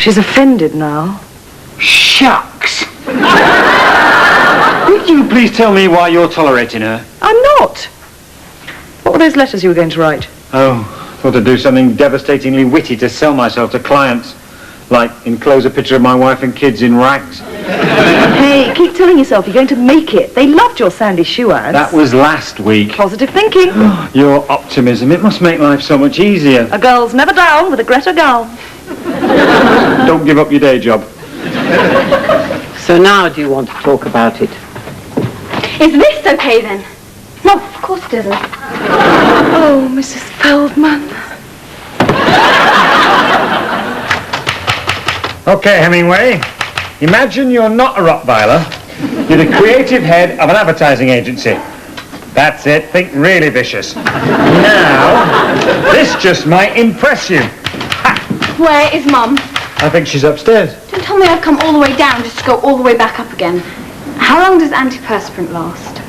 She's offended now. Shucks. Would you please tell me why you're tolerating her? I'm not. What were those letters you were going to write? Oh, thought I'd do something devastatingly witty to sell myself to clients. Like enclose a picture of my wife and kids in rags. Hey, keep telling yourself you're going to make it. They loved your Sandy shoe ads. That was last week. Positive thinking. Your optimism, it must make life so much easier. A girl's never down with a Greta Gal. Don't give up your day job. So now do you want to talk about it? Is this okay then? No, of course it isn't. Oh, Mrs. Feldman. Okay, Hemingway. Imagine you're not a Rottweiler. You're the creative head of an advertising agency. That's it. Think really vicious. Now, this just might impress you. Ha! Where is Mum? I think she's upstairs. Don't tell me I've come all the way down just to go all the way back up again. How long does antiperspirant last?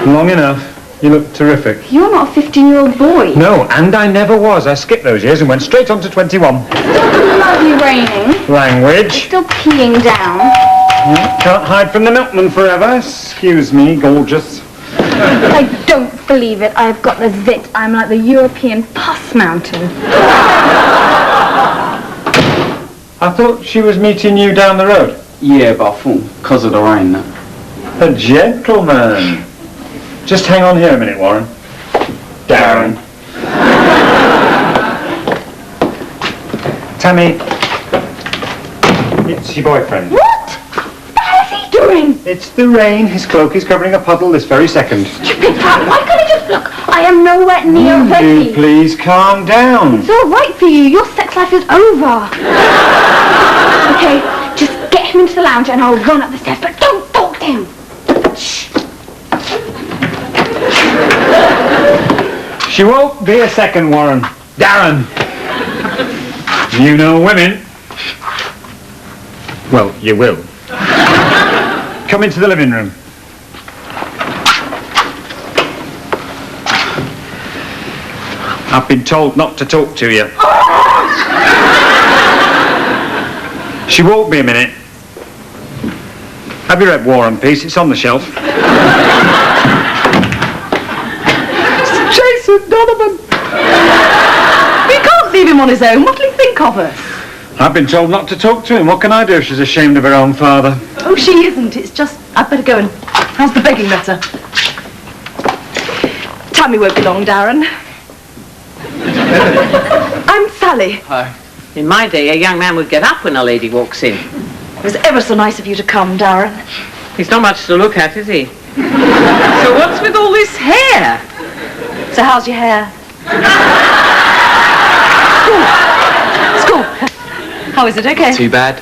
Long enough. You look terrific. You're not a 15-year-old boy. No, and I never was. I skipped those years and went straight on to 21. Lovely raining. Language. Still peeing down. Can't hide from the milkman forever. Excuse me, gorgeous. I don't believe it. I've got the zit. I'm like the European pus mountain. I thought she was meeting you down the road. Yeah, but I thought because of the rain. A gentleman. Just hang on here a minute, Warren. Darren. Tammy, it's your boyfriend. What? What the hell is he doing? It's the rain. His cloak is covering a puddle this very second. Stupid cat. Why can't he just look? I am nowhere near ready. You please calm down. It's all right for you. Your sex life is over. Okay, just get him into the lounge and I'll run up the stairs, but don't talk to him. Shh. She won't be a second, Warren. Darren. You know women. Well, you will. Come into the living room. I've been told not to talk to you. She won't be a minute. Have you read War and Peace? It's on the shelf. Jason Donovan. We can't leave him on his own. What'll he think of us? I've been told not to talk to him. What can I do if she's ashamed of her own father? Oh, she isn't. It's just, I'd better go and... How's the begging letter? Tammy won't be long, Darren. I'm Sally. Hi. In my day, a young man would get up when a lady walks in. It was ever so nice of you to come, Darren. He's not much to look at, is he? So what's with all this hair? So how's your hair? School. How is it? Okay. Too bad.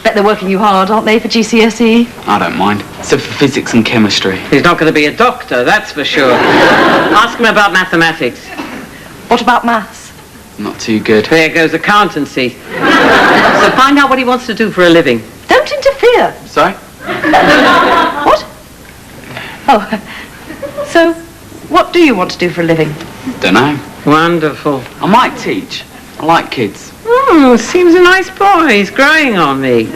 Bet they're working you hard, aren't they, for GCSE? I don't mind. Except for physics and chemistry. He's not going to be a doctor, that's for sure. Ask him about mathematics. What about maths? Not too good. There goes accountancy. So find out what he wants to do for a living. Don't interfere. Sorry? What? Oh, so what do you want to do for a living? Don't know. Wonderful. I might teach. I like kids. Oh, seems a nice boy. He's growing on me.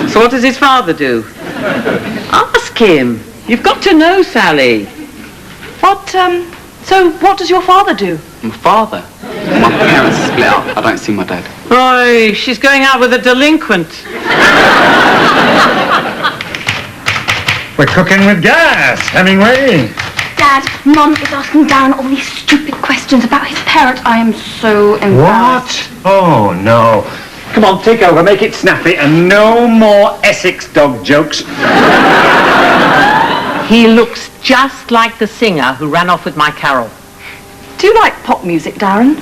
So what does his father do? Ask him. You've got to know Sally. So what does your father do? My father. My parents split up. I don't see my dad. Oh, she's going out with a delinquent. We're cooking with gas, Hemingway. Dad, Mum is asking Darren all these stupid questions about his parents. I am so embarrassed. What? Oh, no. Come on, take over, make it snappy, and no more Essex dog jokes. He looks just like the singer who ran off with my Carol. Do you like pop music, Darren?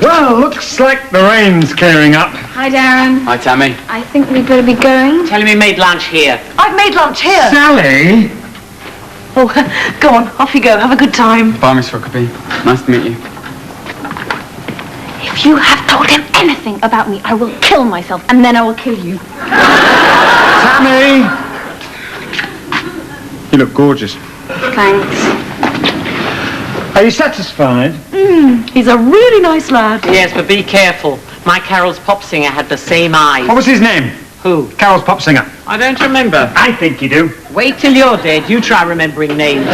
Well, looks like the rain's clearing up. Hi, Darren. Hi, Tammy. I think we'd better be going. Tell him he made lunch here. I've made lunch here. Sally? Oh, go on, off you go. Have a good time. Bye, Miss Rockaby. Nice to meet you. If you have told him anything about me, I will kill myself, and then I will kill you. Tammy! You look gorgeous. Thanks. Are you satisfied? He's a really nice lad. Yes, but be careful. My Carol's pop singer had the same eyes. What was his name? Who? Carol's pop singer. I don't remember. I think you do. Wait till you're dead. You try remembering names.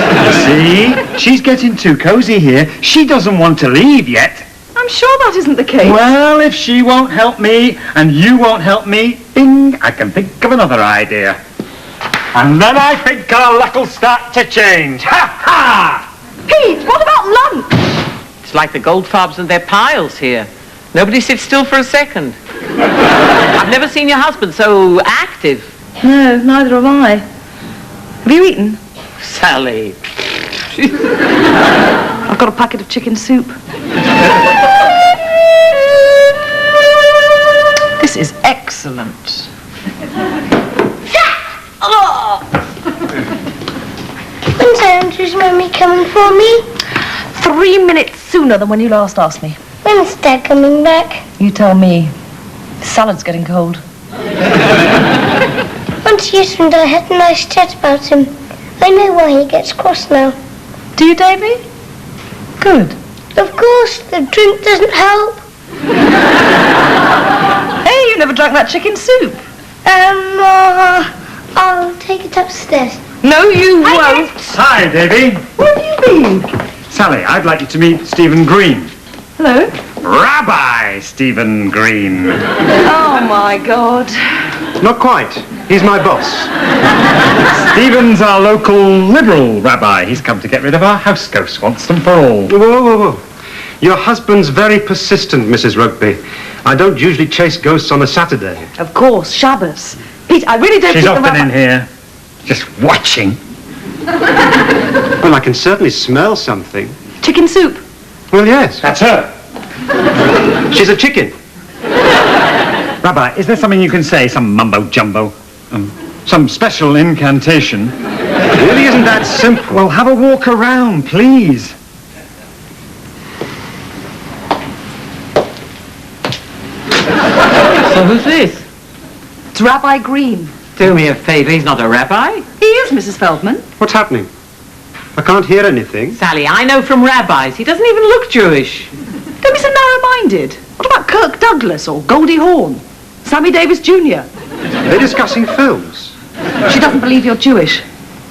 See? She's getting too cosy here. She doesn't want to leave yet. I'm sure that isn't the case. Well, if she won't help me and you won't help me, bing, I can think of another idea. And then I think our luck will start to change. Ha ha! Pete, what about lunch? It's like the Goldfarbs and their piles here. Nobody sits still for a second. I've never seen your husband so active. No, neither have I. Have you eaten? Sally. I've got a packet of chicken soup. This is excellent. When's Andrew's mummy coming for me? 3 minutes sooner than when you last asked me. When's Dad coming back? You tell me. Salad's getting cold. Once yesterday and I had a nice chat about him. I know why he gets cross now. Do you, Davy? Good. Of course, the drink doesn't help. Hey, you never drank that chicken soup. I'll take it upstairs. No, you won't. Hi, Davy. Where have you been? Sally, I'd like you to meet Stephen Green. Hello? Rabbi Stephen Green. Oh, my God. Not quite. He's my boss. Stephen's our local liberal rabbi. He's come to get rid of our house ghosts once and for all. Whoa, whoa, whoa. Your husband's very persistent, Mrs. Rugby. I don't usually chase ghosts on a Saturday. Of course, Shabbos. Pete, I really don't She's think the often rabbi... in here, just watching. Well, I can certainly smell something. Chicken soup. Well, yes. That's her. She's a chicken. Rabbi, is there something you can say? Some mumbo-jumbo? Some special incantation? It really isn't that simple. Well, have a walk around, please. So who's this? It's Rabbi Green. Do me a favour, he's not a rabbi. He is, Mrs. Feldman. What's happening? I can't hear anything. Sally, I know from rabbis, he doesn't even look Jewish. Don't be so narrow-minded. What about Kirk Douglas or Goldie Hawn? Sammy Davis Jr.? They're discussing films. She doesn't believe you're Jewish.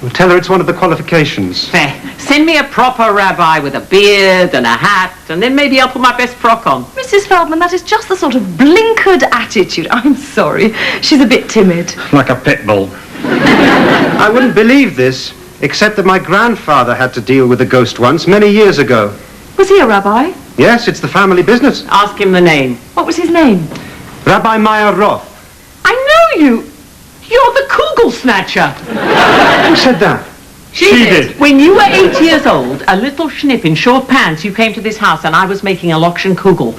Well, tell her it's one of the qualifications. There, send me a proper rabbi with a beard and a hat, and then maybe I'll put my best frock on. Mrs. Feldman, that is just the sort of blinkered attitude. I'm sorry. She's a bit timid. Like a pit bull. I wouldn't believe this, except that my grandfather had to deal with a ghost once, many years ago. Was he a rabbi? Yes, it's the family business. Ask him the name. What was his name? Rabbi Meyer Roth. I know you! You're the Kugel Snatcher! Who said that? She did. When you were 8 years old, a little schnip in short pants, you came to this house and I was making a Lokshen Kugel.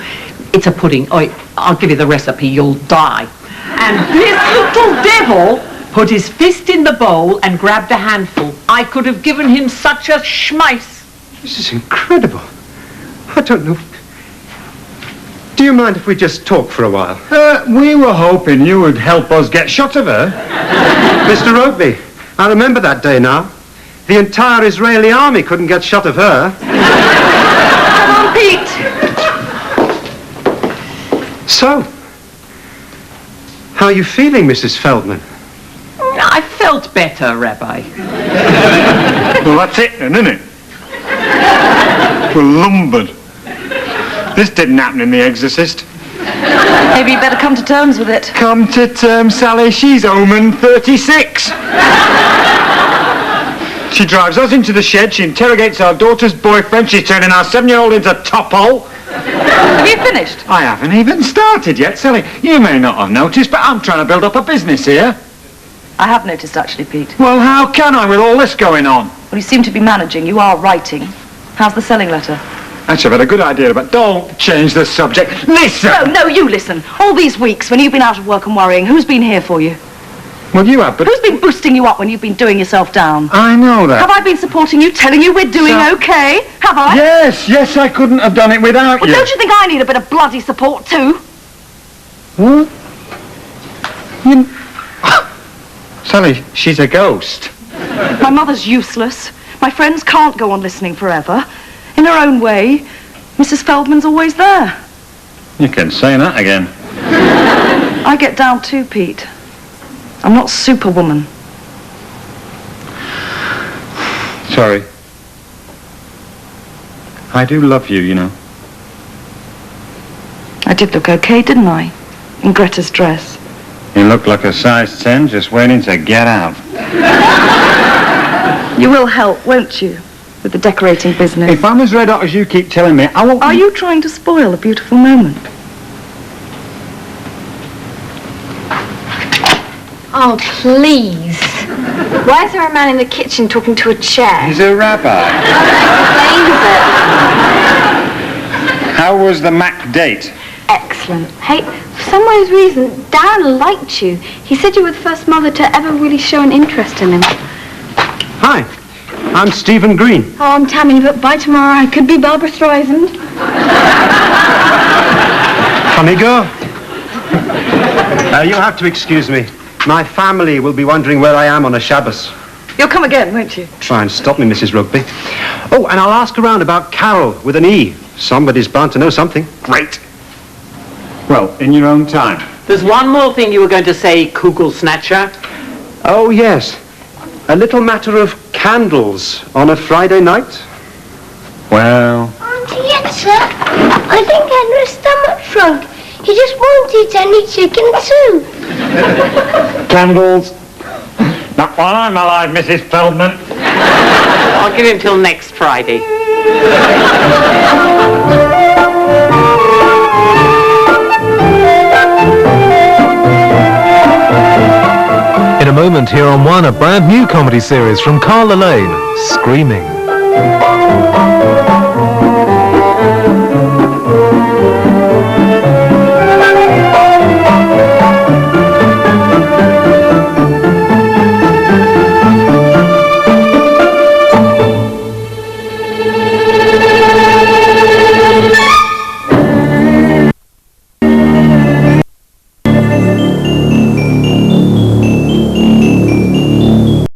It's a pudding. Oh, I'll give you the recipe, you'll die. And this little devil put his fist in the bowl and grabbed a handful. I could have given him such a schmeiss. This is incredible. I don't know. Do you mind if we just talk for a while? We were hoping you would help us get shot of her. Mr. Rugby, I remember that day now. The entire Israeli army couldn't get shot of her. Come on, Pete. So, how are you feeling, Mrs. Feldman? I felt better, Rabbi. Well, that's it then, isn't it? We're lumbered. This didn't happen in The Exorcist. Maybe you better come to terms with it. Come to terms, Sally. She's Omen 36. She drives us into the shed. She interrogates our daughter's boyfriend. She's turning our 7-year-old into Topple. Have you finished? I haven't even started yet, Sally. You may not have noticed, but I'm trying to build up a business here. I have noticed, actually, Pete. Well, how can I with all this going on? Well, you seem to be managing. You are writing. How's the selling letter? Actually, I've had a good idea, but don't change the subject. Listen! No, you listen. All these weeks when you've been out of work and worrying, who's been here for you? Well, you have, but... Who's been boosting you up when you've been doing yourself down? I know that. Have I been supporting you, telling you we're doing okay? Have I? Yes, I couldn't have done it without Well, you. don't you think I need a bit of bloody support too? What? You... Sally, she's a ghost. My mother's useless. My friends can't go on listening forever. In her own way, Mrs. Feldman's always there. You can say that again. I get down too, Pete. I'm not Superwoman. Sorry. I do love you, you know. I did look okay, didn't I? In Greta's dress. You look like a size 10 just waiting to get out. You will help, won't you? With the decorating business. If I'm as red hot as you keep telling me, I won't... Are you trying to spoil a beautiful moment? Oh, please. Why is there a man in the kitchen talking to a chair? He's a rabbi. Explains it. How was the Mac date? Excellent. Hey, for some weird reason, Darren liked you. He said you were the first mother to ever really show an interest in him. Hi, I'm Stephen Green. Oh, I'm Tammy, but by tomorrow I could be Barbara Streisand. Funny girl. You'll have to excuse me. My family will be wondering where I am on a Shabbos. You'll come again, won't you? Try and stop me, Mrs. Rugby. Oh, and I'll ask around about Carol with an E. Somebody's bound to know something. Great. Well, in your own time. There's one more thing you were going to say, Kugel Snatcher. Oh, yes. A little matter of candles on a Friday night. Well... Auntie Yetzer, I think Henry's stomach shrunk. He just won't eat any chicken soup. Candles. Not while I'm alive, Mrs. Feldman. I'll give him till next Friday. In a moment here on One, a brand new comedy series from Carl Lane, Screaming.